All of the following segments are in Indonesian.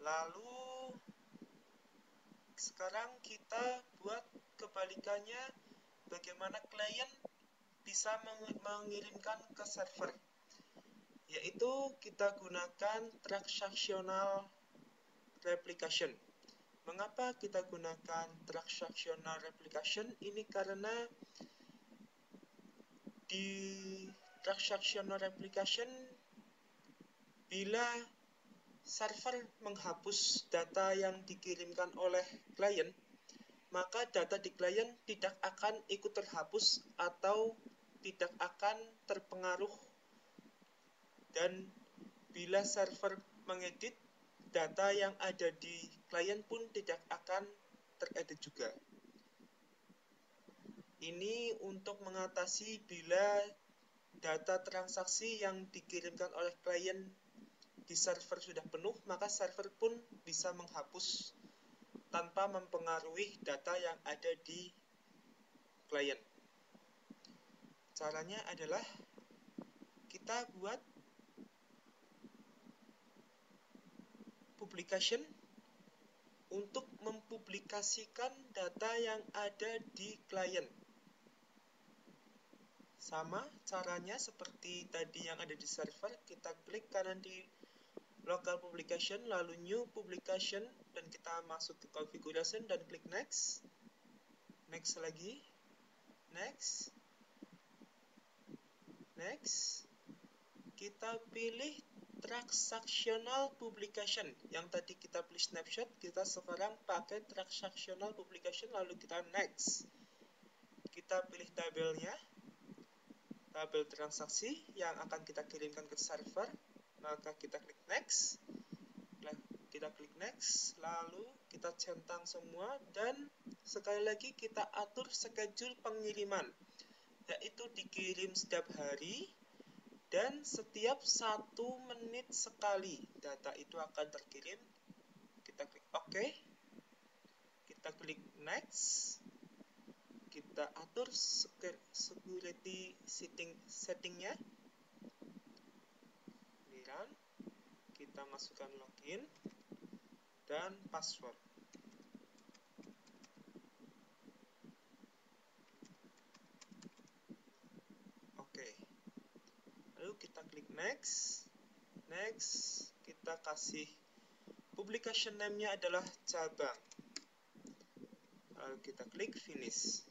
Lalu sekarang kita buat kebalikannya, bagaimana klien bisa mengirimkan ke server, yaitu kita gunakan transactional replication. Mengapa kita gunakan transactional replication? Ini karena di transactional replication, bila server menghapus data yang dikirimkan oleh klien, maka data di klien tidak akan ikut terhapus atau tidak akan terpengaruh. Dan bila server mengedit, data yang ada di klien pun tidak akan teredit juga. Ini untuk mengatasi bila data transaksi yang dikirimkan oleh klien di server sudah penuh, maka server pun bisa menghapus tanpa mempengaruhi data yang ada di klien. Caranya adalah kita buat publication untuk mempublikasikan data yang ada di klien. Sama caranya seperti tadi yang ada di server, kita klik kanan di local publication, lalu new publication, dan kita masuk ke configuration dan klik next. Next lagi, next, next. Kita pilih transactional publication. Yang tadi kita pilih snapshot, kita sekarang pakai transactional publication, lalu kita next. Kita pilih tabelnya, tabel transaksi yang akan kita kirimkan ke server, maka kita klik next. Kita klik next, lalu kita centang semua, dan sekali lagi kita atur schedule pengiriman, yaitu dikirim setiap hari dan setiap 1 menit sekali data itu akan terkirim. Kita klik OK, kita klik next, kita atur security settingnya, dan kita masukkan login dan password. Oke. Lalu kita klik next. Next, kita kasih publication name-nya adalah cabang. Lalu kita klik finish.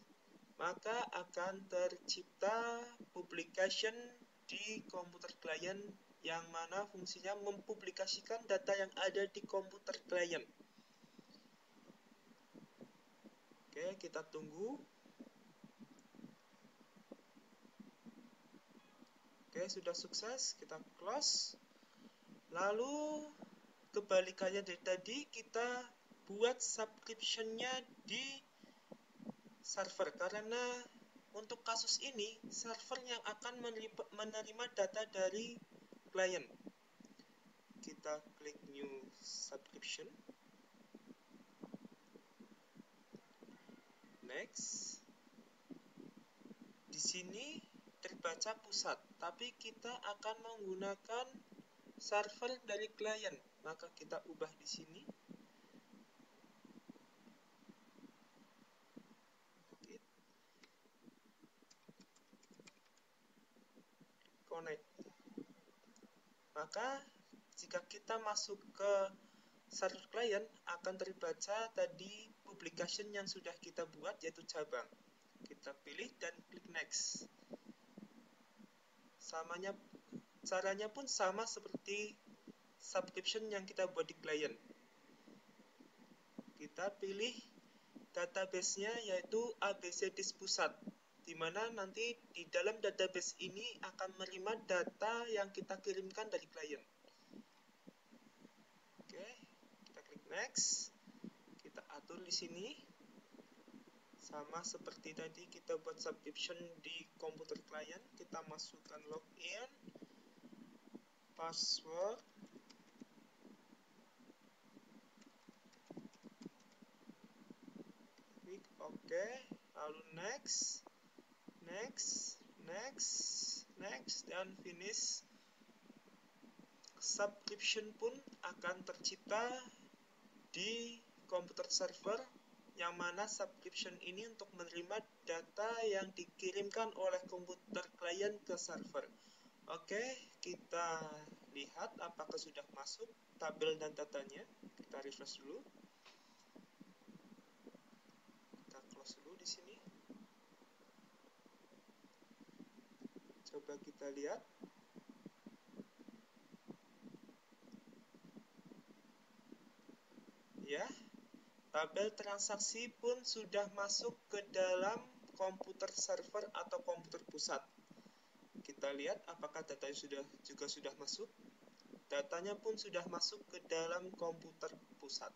Maka akan tercipta publication di komputer klien yang mana fungsinya mempublikasikan data yang ada di komputer klien. Oke, kita tunggu. Oke, sudah sukses, kita close. Lalu kebalikannya dari tadi, kita buat subscription-nya di server, karena untuk kasus ini server yang akan menerima data dari klien. Kita klik new subscription, next. Di sini terbaca pusat, tapi kita akan menggunakan server dari klien, maka kita ubah di sini. Connect. Maka jika kita masuk ke server klien, akan terbaca tadi publication yang sudah kita buat, yaitu cabang. Kita pilih dan klik next. Caranya pun sama seperti subscription yang kita buat di klien. Kita pilih database-nya, yaitu ABC Disk Pusat, di mana nanti di dalam database ini akan menerima data yang kita kirimkan dari klien. Oke, kita klik next. Kita atur di sini. Sama seperti tadi kita buat subscription di komputer klien, kita masukkan login, password, klik OK, lalu next, next, next, next, dan finish. Subscription pun akan tercipta di komputer server, yang mana subscription ini untuk menerima data yang dikirimkan oleh komputer klien ke server. Oke, kita lihat apakah sudah masuk tabel dan datanya. Kita refresh dulu. Kita close dulu di sini. Coba kita lihat. Ya, tabel transaksi pun sudah masuk ke dalam komputer server atau komputer pusat. Kita lihat apakah datanya juga sudah masuk. Datanya pun sudah masuk ke dalam komputer pusat.